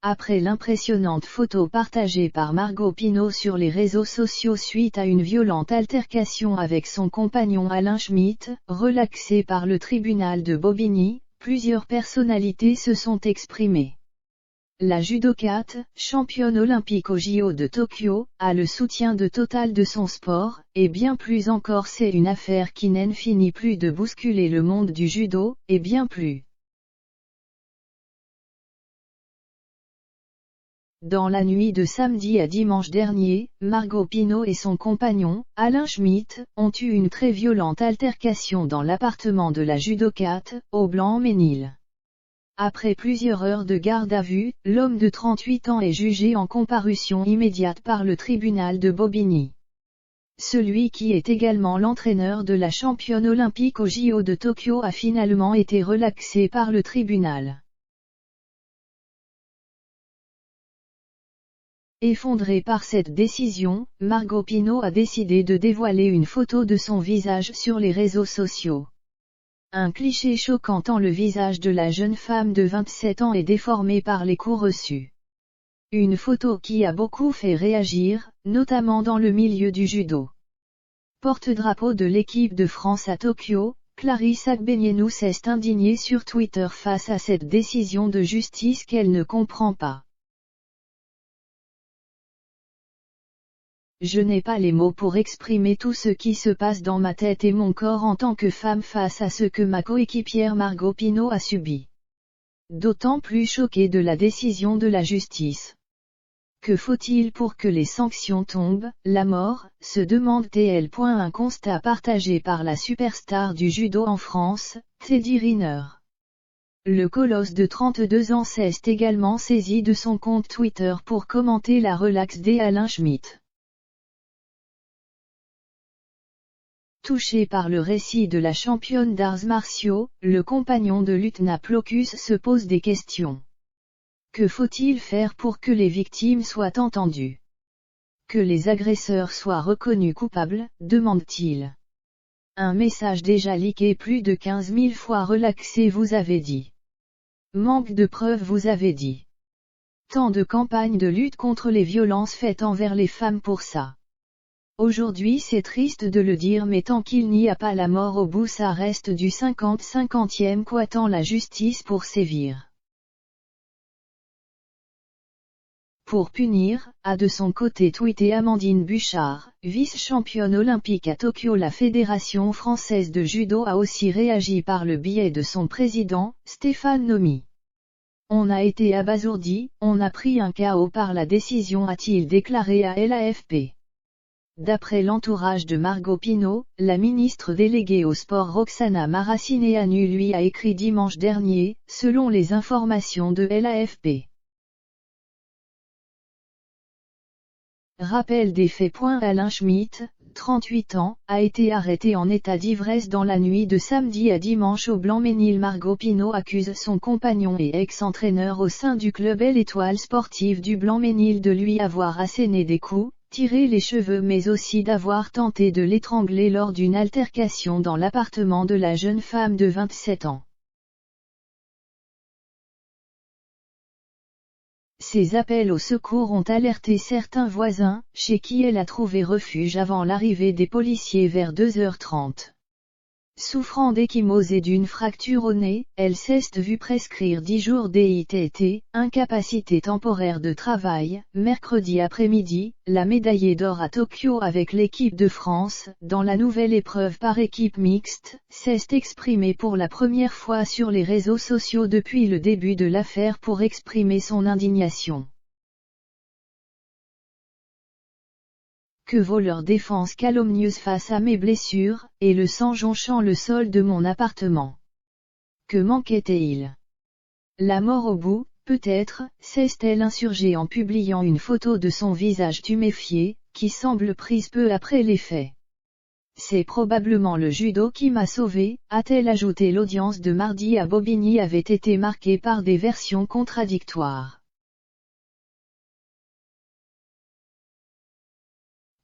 Après l'impressionnante photo partagée par Margot Pino sur les réseaux sociaux suite à une violente altercation avec son compagnon Alain Schmitt, relaxé par le tribunal de Bobigny, plusieurs personnalités se sont exprimées. La judokate, championne olympique aux JO de Tokyo, a le soutien total de son sport, et bien plus encore, c'est une affaire qui n'en finit plus de bousculer le monde du judo, et bien plus. Dans la nuit de samedi à dimanche dernier, Margot Pino et son compagnon, Alain Schmitt, ont eu une très violente altercation dans l'appartement de la judokate, au Blanc-Ménil. Après plusieurs heures de garde à vue, l'homme de 38 ans est jugé en comparution immédiate par le tribunal de Bobigny. Celui qui est également l'entraîneur de la championne olympique aux JO de Tokyo a finalement été relaxé par le tribunal. Effondrée par cette décision, Margot Pino a décidé de dévoiler une photo de son visage sur les réseaux sociaux. Un cliché choquant tant le visage de la jeune femme de 27 ans est déformé par les coups reçus. Une photo qui a beaucoup fait réagir, notamment dans le milieu du judo. Porte-drapeau de l'équipe de France à Tokyo, Clarisse Agbenienou s'est indignée sur Twitter face à cette décision de justice qu'elle ne comprend pas. Je n'ai pas les mots pour exprimer tout ce qui se passe dans ma tête et mon corps en tant que femme face à ce que ma coéquipière Margot Pino a subi. D'autant plus choquée de la décision de la justice. Que faut-il pour que les sanctions tombent, la mort, se demande-t-elle. Un constat partagé par la superstar du judo en France, Teddy Riner. Le colosse de 32 ans s'est également saisi de son compte Twitter pour commenter la relaxe d'Alain Schmitt. Touché par le récit de la championne d'arts martiaux, le compagnon de Lutna Plocus se pose des questions. Que faut-il faire pour que les victimes soient entendues? Que les agresseurs soient reconnus coupables, demande-t-il. Un message déjà leaké plus de 15 000 fois. Relaxé, vous avez dit. Manque de preuves, vous avez dit. Tant de campagnes de lutte contre les violences faites envers les femmes pour ça. Aujourd'hui, c'est triste de le dire, mais tant qu'il n'y a pas la mort au bout, ça reste du 50-50e. Qu'attend la justice pour sévir? Pour punir, a de son côté tweeté Amandine Buchard, vice-championne olympique à Tokyo. La Fédération française de judo a aussi réagi par le biais de son président, Stéphane Nomy. On a été abasourdi, on a pris un KO par la décision, a-t-il déclaré à l'AFP. D'après l'entourage de Margot Pino, la ministre déléguée au sport Roxana Maracineanu lui a écrit dimanche dernier, selon les informations de l'AFP. Rappel des faits. Alain Schmitt, 38 ans, a été arrêté en état d'ivresse dans la nuit de samedi à dimanche au Blanc-Ménil. Margot Pino accuse son compagnon et ex-entraîneur au sein du club L'Étoile sportive du Blanc-Ménil de lui avoir asséné des coups, tiré les cheveux, mais aussi d'avoir tenté de l'étrangler lors d'une altercation dans l'appartement de la jeune femme de 27 ans. Ces appels au secours ont alerté certains voisins, chez qui elle a trouvé refuge avant l'arrivée des policiers vers 2h30. Souffrant d'ecchymose et d'une fracture au nez, elle s'est vue prescrire 10 jours d'ITT, incapacité temporaire de travail. Mercredi après-midi, la médaillée d'or à Tokyo avec l'équipe de France, dans la nouvelle épreuve par équipe mixte, s'est exprimée pour la première fois sur les réseaux sociaux depuis le début de l'affaire pour exprimer son indignation. Que vaut leur défense calomnieuse face à mes blessures, et le sang jonchant le sol de mon appartement? Que manquait-il? La mort au bout, peut-être, s'est-elle insurgée en publiant une photo de son visage tuméfié, qui semble prise peu après les faits. C'est probablement le judo qui m'a sauvé, a-t-elle ajouté. L'audience de mardi à Bobigny avait été marquée par des versions contradictoires.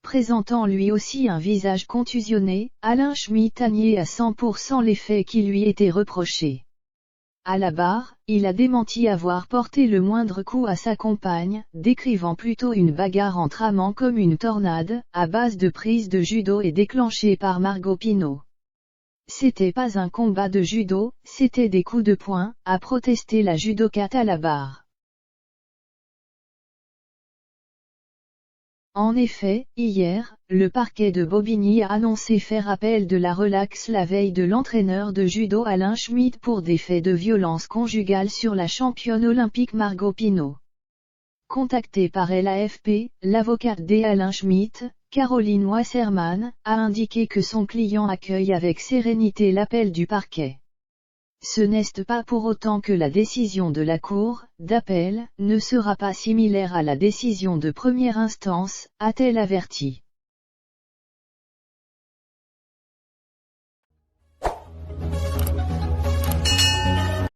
Présentant lui aussi un visage contusionné, Alain Schmitt a nié à 100% les faits qui lui étaient reprochés. À la barre, il a démenti avoir porté le moindre coup à sa compagne, décrivant plutôt une bagarre entre amants comme une tornade, à base de prises de judo et déclenchée par Margot Pino. C'était pas un combat de judo, c'était des coups de poing, a protesté la judokate à la barre. En effet, hier, le parquet de Bobigny a annoncé faire appel de la relaxe la veille de l'entraîneur de judo Alain Schmitt pour des faits de violence conjugale sur la championne olympique Margot Pino. Contactée par l'AFP, l'avocate d'Alain Schmitt, Caroline Wasserman, a indiqué que son client accueille avec sérénité l'appel du parquet. Ce n'est pas pour autant que la décision de la Cour d'appel ne sera pas similaire à la décision de première instance, a-t-elle averti.